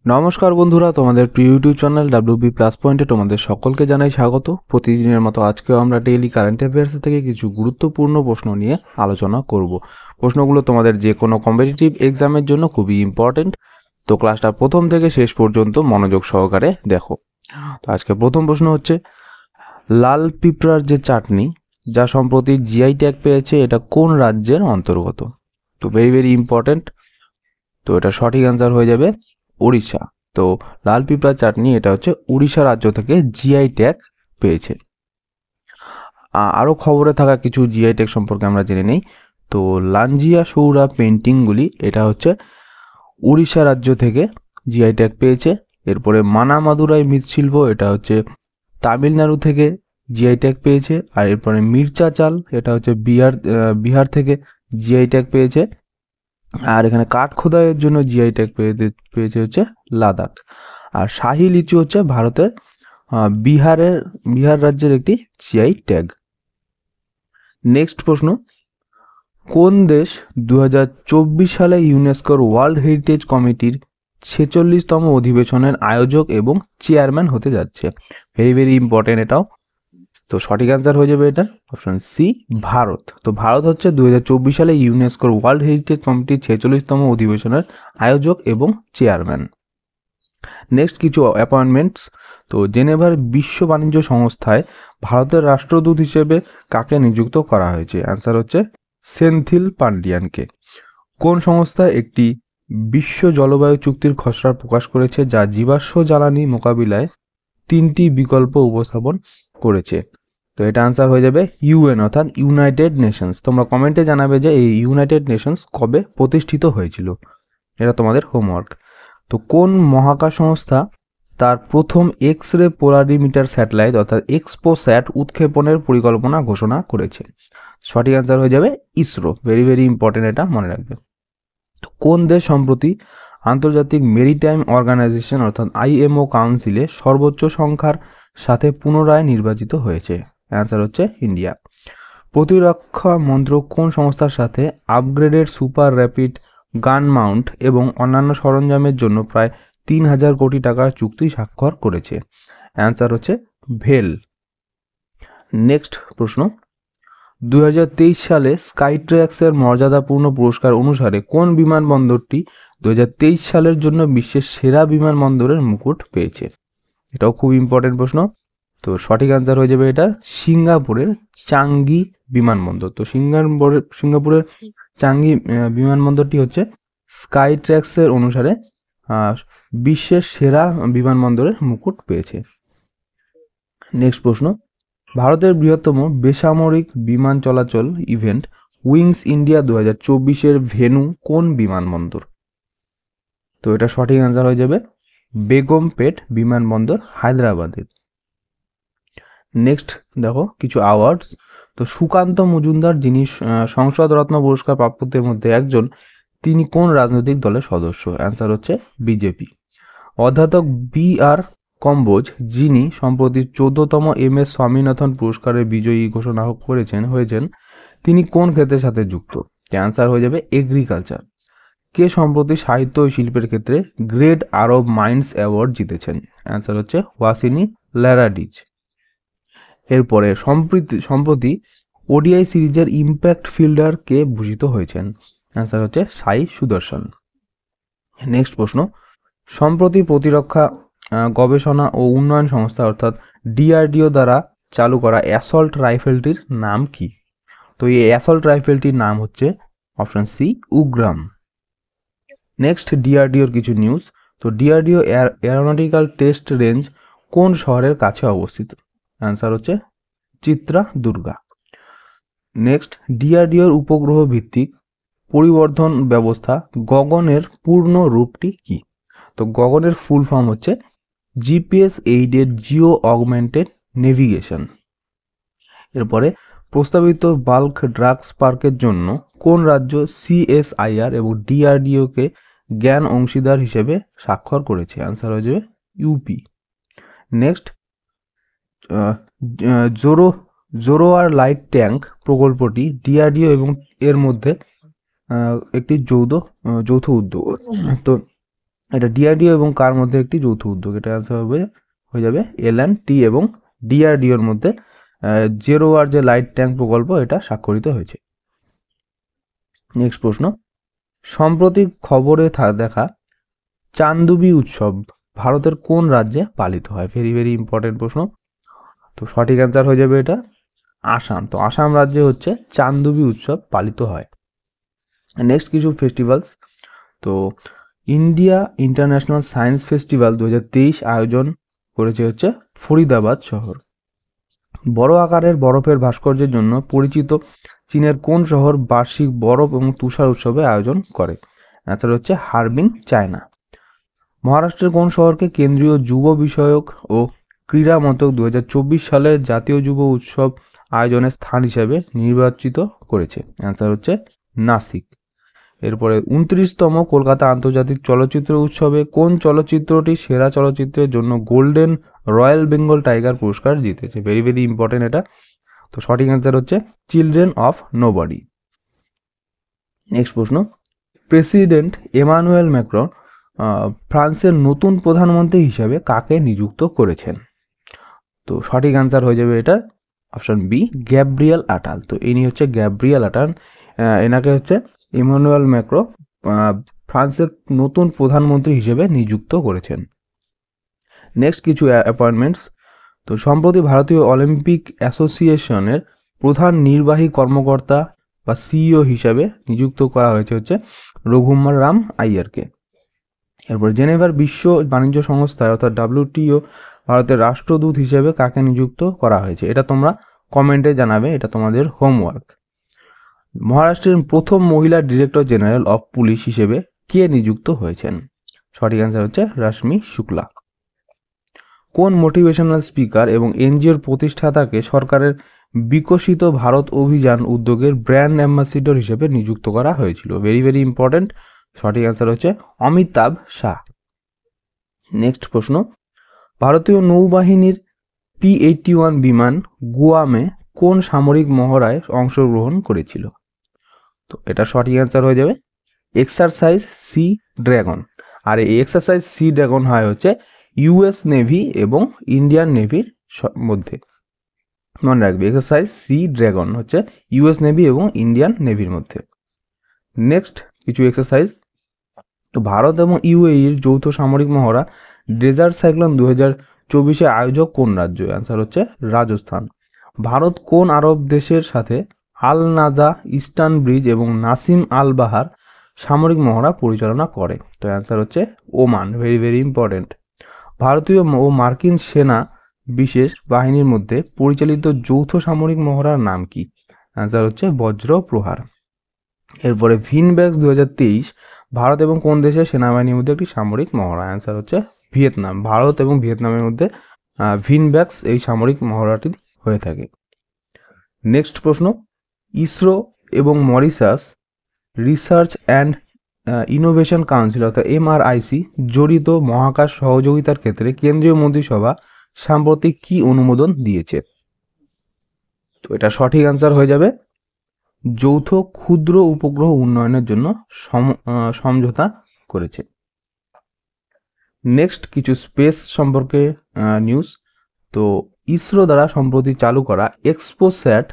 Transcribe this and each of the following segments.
নমস্কার বন্ধুরা, তোমাদের প্রিয় ইউটিউব চ্যানেল ডাব্লিউবি প্লাস পয়েন্টে তোমাদের সকলকে জানাই স্বাগত। প্রতিদিনের মতো আজকেও আমরা ডেইলি কারেন্ট অ্যাফেয়ার্স থেকে কিছু গুরুত্বপূর্ণ প্রশ্ন নিয়ে আলোচনা করব। প্রশ্নগুলো তোমাদের যে কোনো কম্পিটিটিভ এক্সামের জন্য খুবই ইম্পর্টেন্ট, তো ক্লাসটা প্রথম থেকে শেষ পর্যন্ত মনোযোগ সহকারে দেখো। তো আজকে প্রথম প্রশ্ন হচ্ছে, লাল পিঁপড়ার যে চাটনি যা সম্প্রতি জিআই ট্যাগ পেয়েছে, এটা কোন রাজ্যের অন্তর্গত? তো ভেরি ভেরি ইম্পর্টেন্ট। তো এটা সঠিক অ্যান্সার হয়ে যাবে উড়িষ্যা। তো লাল পিঁপড়ার চাটনি এটা হচ্ছে উড়িষ্যা রাজ্য থেকে জিআই ট্যাগ পেয়েছে। আরও খবরে থাকা কিছু জিআই ট্যাগ সম্পর্কে আমরা জেনে নেই। তো লাঞ্জিয়া সৌরা পেন্টিংগুলি এটা হচ্ছে উড়িষ্যা রাজ্য থেকে জিআই ট্যাগ পেয়েছে। এরপরে মানামাদুরাই মৃৎশিল্প এটা হচ্ছে তামিলনাড়ু থেকে জিআই ট্যাগ পেয়েছে। আর এরপরে মির্চা চাল এটা হচ্ছে বিহার থেকে জিআই ট্যাগ পেয়েছে। আর এখানে কাঠ খোদাইয়ের জন্য জিআই ট্যাগ পেয়েছে হচ্ছে লাদাখ। আর শাহি লিচু হচ্ছে ভারতের বিহার রাজ্যের একটি জিআই ট্যাগ। নেক্সট প্রশ্ন, কোন দেশ 2024 সালে ইউনেস্কোর ওয়ার্ল্ড হেরিটেজ কমিটির 46তম অধিবেশনের আয়োজক এবং চেয়ারম্যান হতে যাচ্ছে? ভেরি ভেরি ইম্পর্টেন্ট এটাও। তো সঠিক অ্যান্সার হয়ে যাবে এটা অপশন সি, ভারত। তো ভারত হচ্ছে 2024 সালে ইউনেস্কোর ওয়ার্ল্ড হেরিটেজ কমিটির 46তম অধিবেশনের আয়োজক এবং চেয়ারম্যান। নেক্সট কিছু অ্যাপয়েন্টমেন্টস। তো জেনেভার বিশ্ব বাণিজ্য সংস্থায় ভারতের রাষ্ট্রদূত হিসেবে কাকে নিযুক্ত করা হয়েছে? অ্যান্সার হচ্ছে সেন্থিল পান্ডিয়ানকে। কোন সংস্থা একটি বিশ্ব জলবায়ু চুক্তির খসড়া প্রকাশ করেছে যা জীবাশ্ম জ্বালানি মোকাবিলায় 3টি বিকল্প উপস্থাপন করেছে? তো এটা আনসার হয়ে যাবে ইউএন অর্থাৎ ইউনাইটেড নেশনস। তোমরা কমেন্টে জানাবে যে এই ইউনাইটেড নেশনস কবে প্রতিষ্ঠিত হয়েছিল, এটা তোমাদের হোমওয়ার্ক। তো কোন মহাকাশ সংস্থা তার প্রথম এক্স রে পোলারিমিটার স্যাটেলাইট অর্থাৎ এক্সপোস্যাট উৎক্ষেপণের পরিকল্পনা ঘোষণা করেছে? সঠিক অ্যান্সার হয়ে যাবে ইসরো। ভেরি ভেরি ইম্পর্টেন্ট, এটা মনে রাখবে। তো কোন দেশ সম্প্রতি আন্তর্জাতিক মেরিটাইম অর্গানাইজেশন অর্থাৎ আইএমও কাউন্সিলে সর্বোচ্চ সংখ্যার সাথে পুনরায় নির্বাচিত হয়েছে? অ্যান্সার হচ্ছে ইন্ডিয়া। প্রতিরক্ষা মন্ত্রক কোন সংস্থার সাথে আপগ্রেডেড সুপার র্যাপিড গান মাউন্ট এবং অন্যান্য সরঞ্জামের জন্য প্রায় 3000 কোটি টাকার চুক্তি স্বাক্ষর করেছে? অ্যান্সার হচ্ছে ভেল। নেক্সট প্রশ্ন, 2023 সালে স্কাইট্র্যাক্সের মর্যাদাপূর্ণ পুরস্কার অনুসারে কোন বিমানবন্দরটি 2023 সালের জন্য বিশ্বের সেরা বিমানবন্দরের মুকুট পেয়েছে? এটাও খুব ইম্পর্টেন্ট প্রশ্ন। তো সঠিক অ্যান্সার হয়ে যাবে এটা সিঙ্গাপুরের চাঙ্গি বিমানবন্দর। তো সিঙ্গাপুরের চাঙ্গি বিমানবন্দরটি হচ্ছে স্কাইট্র্যাক্সের অনুসারে বিশ্বের সেরা বিমানবন্দরের মুকুট পেয়েছে। নেক্সট প্রশ্ন, ভারতের বৃহত্তম বেসামরিক বিমান চলাচল ইভেন্ট উইংস ইন্ডিয়া 2024-এর ভেন্যু কোন বিমানবন্দর? তো এটা সঠিক অ্যান্সার হয়ে যাবে বেগমপেট বিমানবন্দর, হায়দ্রাবাদের। নেক্সট দেখো কিছু অ্যাওয়ার্ডস। তো সুকান্ত মজুমদার, যিনি সংসদ রত্ন পুরস্কার প্রাপ্তদের মধ্যে একজন, তিনি কোন রাজনৈতিক দলের সদস্য? অ্যান্সার হচ্ছে বিজেপি। অধ্যাপক বি আর কম্বোজ, যিনি সম্প্রতি 14তম MS স্বামীনাথন পুরস্কারের বিজয়ী ঘোষণা হয়েছেন, তিনি কোন ক্ষেত্রের সাথে যুক্ত? অ্যান্সার হয়ে যাবে এগ্রিকালচার। কে সম্প্রতি সাহিত্য ও শিল্পের ক্ষেত্রে গ্রেট আরব মাইন্ডস অ্যাওয়ার্ড জিতেছেন? অ্যান্সার হচ্ছে ওয়াসিনি লারাডিজ। এরপরে সম্প্রতি ওডিআই সিরিজের ইম্প্যাক্ট ফিল্ডার কে ভূষিত হয়েছেন? অ্যান্সার হচ্ছে সাই সুদর্শন। নেক্সট প্রশ্ন, সম্প্রতি প্রতিরক্ষা গবেষণা ও উন্নয়ন সংস্থা অর্থাৎ ডিআরডিও দ্বারা চালু করা অ্যাসল্ট রাইফেলটির নাম কি? তো এই অ্যাসল্ট রাইফেলটির নাম হচ্ছে অপশন সি, উগ্রাম। নেক্সট ডিআরডিওর কিছু নিউজ। তো ডিআরডিও এরোনটিক্যাল টেস্ট রেঞ্জ কোন শহরের কাছে অবস্থিত? অ্যান্সার হচ্ছে চিত্রা দুর্গা। নেক্সট, ডিআরডিওর উপগ্রহ ভিত্তিক পরিবর্ধন ব্যবস্থা গগনের পূর্ণ রূপটি কি? তো গগনের ফুল ফর্ম হচ্ছে GPS aided Jio augmented navigation. এরপরে প্রস্তাবিত বাল্ক ড্রাগস পার্কের জন্য কোন রাজ্য সিএসআইআর এবং ডিআরডিওকে জ্ঞান অংশীদার হিসেবে স্বাক্ষর করেছে? অ্যান্সার হয়ে যাবে UP. Next, Zorawar light tank প্রকল্পটি ডিআরডিও এবং এর মধ্যে একটি যৌথ উদ্যোগ। তো এটা ডিআরডিও এবং কার মধ্যে একটি যৌথ উদ্যোগ? এটা অ্যান্সার হয়ে যাবে L&T এবং ডিআরডিওর মধ্যে জেরো আর যে লাইট ট্যাঙ্ক প্রকল্প এটা স্বাক্ষরিত হয়েছে। নেক্সট প্রশ্ন, সম্প্রতি খবরে দেখা চান্দুবি উৎসব ভারতের কোন রাজ্যে পালিত হয়? ভেরি ভেরি ইম্পর্টেন্ট প্রশ্ন। তো সঠিক অ্যান্সার হয়ে যাবে এটা আসাম। তো আসাম রাজ্যে হচ্ছে চান্দুবি উৎসব পালিত হয়। নেক্সট কিছু ফেস্টিভ্যালস, তো ইন্ডিয়া ইন্টারন্যাশনাল সায়েন্স ফেস্টিভ্যাল 2023 আয়োজন করেছে হচ্ছে ফরিদাবাদ শহর। বড় আকারের বরফের ভাস্কর্যের জন্য পরিচিত চীনের কোন শহর বার্ষিক বরফ এবং তুষার উৎসবে আয়োজন করে? অ্যান্সার হচ্ছে হারবিন, চায়না। মহারাষ্ট্রের কোন শহরকে কেন্দ্রীয় যুব বিষয়ক ও ক্রীড়া মন্ত্রক 2024 সালে জাতীয় যুব উৎসব আয়োজনের স্থান হিসেবে নির্বাচিত করেছে? অ্যান্সার হচ্ছে নাসিক। এরপরে 29তম কলকাতা আন্তর্জাতিক চলচ্চিত্র উৎসবে কোন চলচ্চিত্রটি সেরা চলচ্চিত্রের জন্য গোল্ডেন রয়্যাল বেঙ্গল টাইগার পুরস্কার জিতেছে? ভেরি ভেরি ইম্পর্টেন্ট এটা। তো সঠিক অ্যান্সার হচ্ছে চিলড্রেন অফ নোবডি। নেক্সট প্রশ্ন, প্রেসিডেন্ট এমানুয়েল ম্যাক্রন ফ্রান্সের নতুন প্রধানমন্ত্রী হিসাবে কাকে নিযুক্ত করেছেন? তো সঠিক অ্যান্সার হয়ে যাবে এটা অপশন বি, গ্যাব্রিয়েল আটাল। তো ইনি হচ্ছে গ্যাব্রিয়েল আটাল, এনাকে হচ্ছে ইমানুয়েল ম্যাক্রো ফ্রান্সের নতুন প্রধানমন্ত্রী হিসেবে নিযুক্ত করেছেন। নেক্সট কিছু অ্যাপয়েন্টমেন্টস, তো সম্প্রতি ভারতীয় অলিম্পিক অ্যাসোসিয়েশনের প্রধান নির্বাহী কর্মকর্তা বা সিইও হিসাবে নিযুক্ত করা হয়েছে হচ্ছে রঘুমার রাম আইয়ারকে। এরপর জেনেভার বিশ্ব বাণিজ্য সংস্থায় অর্থাৎ WTO ভারতের রাষ্ট্রদূত হিসেবে কাকে নিযুক্ত করা হয়েছে? এটা তোমরা কমেন্টে জানাবে, এটা তোমাদের হোমওয়ার্ক। মহারাষ্ট্রের প্রথম মহিলা ডিরেক্টর জেনারেল অফ পুলিশ হিসেবে কে নিযুক্ত হয়েছেন? সঠিক অ্যান্সার হচ্ছে রশ্মি শুক্লা। কোন মোটিভেশনাল স্পিকার এবং এনজিওর প্রতিষ্ঠাতাকে সরকারের বিকশিত ভারত অভিযান উদ্যোগের ব্র্যান্ড অ্যাম্বাসিডর হিসেবে নিযুক্ত করা হয়েছিল? Very very important. সঠিক অ্যান্সার হচ্ছে অমিতাভ শাহ। নেক্সট প্রশ্ন, ভারতীয় নৌবাহিনীর P-81 বিমান গুয়ামে কোন সামরিক মহড়ায় অংশগ্রহণ করেছিল? তো এটা সঠিক অ্যান্সার হয়ে যাবে এক্সারসাইজ সি ড্রাগন। আর এই এক্সারসাইজ সি ড্রাগন হয় হচ্ছে ইউএস নেভি এবং ইন্ডিয়ান নেভির মধ্যে, মনে রাখবে এক্সারসাইজ সি ড্রাগন হচ্ছে ইউএস নেভি এবং ইন্ডিয়ান নেভির মধ্যে। নেক্সট কিছু এক্সারসাইজ, তো ভারত এবং ইউএইর যৌথ সামরিক মহড়া ডেজার্ট সাইক্লোন 2024 আয়োজক কোন রাজ্য? অ্যান্সার হচ্ছে রাজস্থান। ভারত কোন আরব দেশের সাথে আল নাজা, ইস্টার্ন ব্রিজ এবং নাসিম আল বাহার সামরিক মহড়া পরিচালনা করে? তো অ্যান্সার হচ্ছে ওমান। Very very important. ভারতীয় ও মার্কিন সেনা বিশেষ বাহিনীর মধ্যে পরিচালিত যৌথ সামরিক মহড়ার নাম কি? অ্যান্সার হচ্ছে বজ্র প্রহার। এরপরে ভিনব্যাক্স 2023 ভারত এবং কোন দেশের সেনাবাহিনীর মধ্যে একটি সামরিক মহড়া? অ্যান্সার হচ্ছে ভিয়েতনাম। ভারত এবং ভিয়েতনামের মধ্যে ভিনব্যাক্স এই সামরিক মহড়াটি হয়ে থাকে। নেক্সট প্রশ্ন, ইসরো এবং Mauritius research and innovation council অর্থাৎ MRIC জড়িত মহাকাশ সহযোগিতার ক্ষেত্রে কেন্দ্রীয় মন্ত্রিসভা সাম্প্রতিক কি অনুমোদন দিয়েছে? তো এটা সঠিক অ্যান্সার হয়ে যাবে যৌথ ক্ষুদ্র উপগ্রহ উন্নয়নের জন্য সমঝোতা করেছে। নেক্সট কিছু স্পেস সম্পর্কে নিউজ, তো ইসরো দ্বারা সম্প্রতি চালু করা এক্সপোস্যাট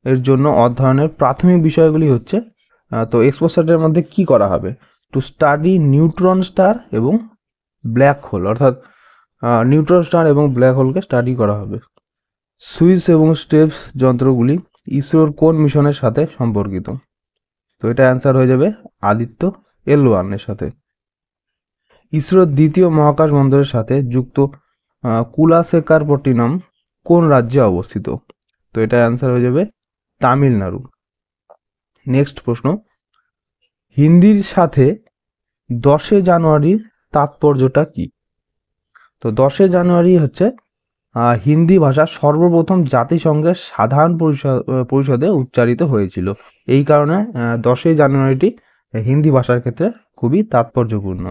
এর জন্য অধ্যয়নের প্রাথমিক বিষয়গুলি হচ্ছে, তো এক্সপোস্যাটের মধ্যে কি করা হবে? টু স্টাডি নিউট্রন স্টার এবং ব্ল্যাক হোল, অর্থাৎ নিউট্রন স্টার এবং ব্ল্যাক হোলকে স্টাডি করা হবে। সুইস এবং স্টেপস যন্ত্রগুলি ইসরোর কোন মিশনের সাথে সম্পর্কিত? তো এটা অ্যান্সার হয়ে যাবে আদিত্য L1 এর সাথে। ইসরোর দ্বিতীয় মহাকাশ বন্দরের সাথে যুক্ত কুলাশেখারপট্টিনম কোন রাজ্যে অবস্থিত? তো এটা অ্যান্সার হয়ে যাবে তামিলনাড়ু। নেক্সট প্রশ্ন, হিন্দির সাথে 10 জানুয়ারির তাৎপর্যটা কি? তো 10 জানুয়ারি হচ্ছে হিন্দি ভাষা সর্বপ্রথম জাতিসংঘের সাধারণ পরিষদে উচ্চারিত হয়েছিল। এই কারণে 10 জানুয়ারিটি হিন্দি ভাষার ক্ষেত্রে খুবই তাৎপর্যপূর্ণ।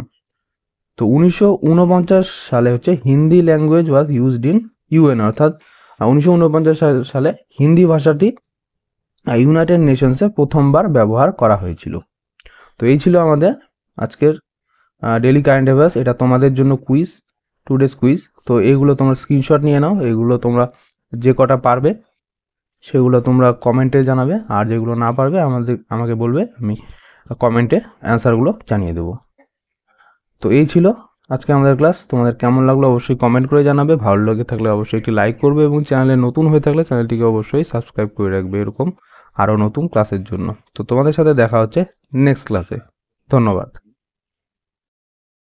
তো 1949 সালে হচ্ছে Hindi language was used in UN, অর্থাৎ 1949 সালে হিন্দি ভাষাটি ইউনাইটেড নেশনসে প্রথমবার ব্যবহার করা হয়েছিল। তো এই ছিল আমাদের আজকের ডেলি কারেন্ট অ্যাফেয়ার্স, এটা তোমাদের জন্য কুইজ, 2 ডেজ কুইজ। তো এইগুলো তোমরা স্ক্রিনশট নিয়ে নাও, এগুলো তোমরা যে কটা পারবে সেগুলো তোমরা কমেন্টে জানাবে, আর যেগুলো না পারবে আমাকে বলবে, আমি কমেন্টে অ্যান্সারগুলো জানিয়ে দেবো। তো এই ছিল আজকে আমাদের ক্লাস। তোমাদের কেমন লাগলো অবশ্যই কমেন্ট করে জানাবে, ভালো লেগে থাকলে অবশ্যই একটি লাইক করবে, এবং চ্যানেলে নতুন হয়ে থাকলে চ্যানেলটিকে অবশ্যই সাবস্ক্রাইব করে রাখবে এরকম আরও নতুন ক্লাসের জন্য। তো তোমাদের সাথে দেখা হচ্ছে নেক্সট ক্লাসে। ধন্যবাদ।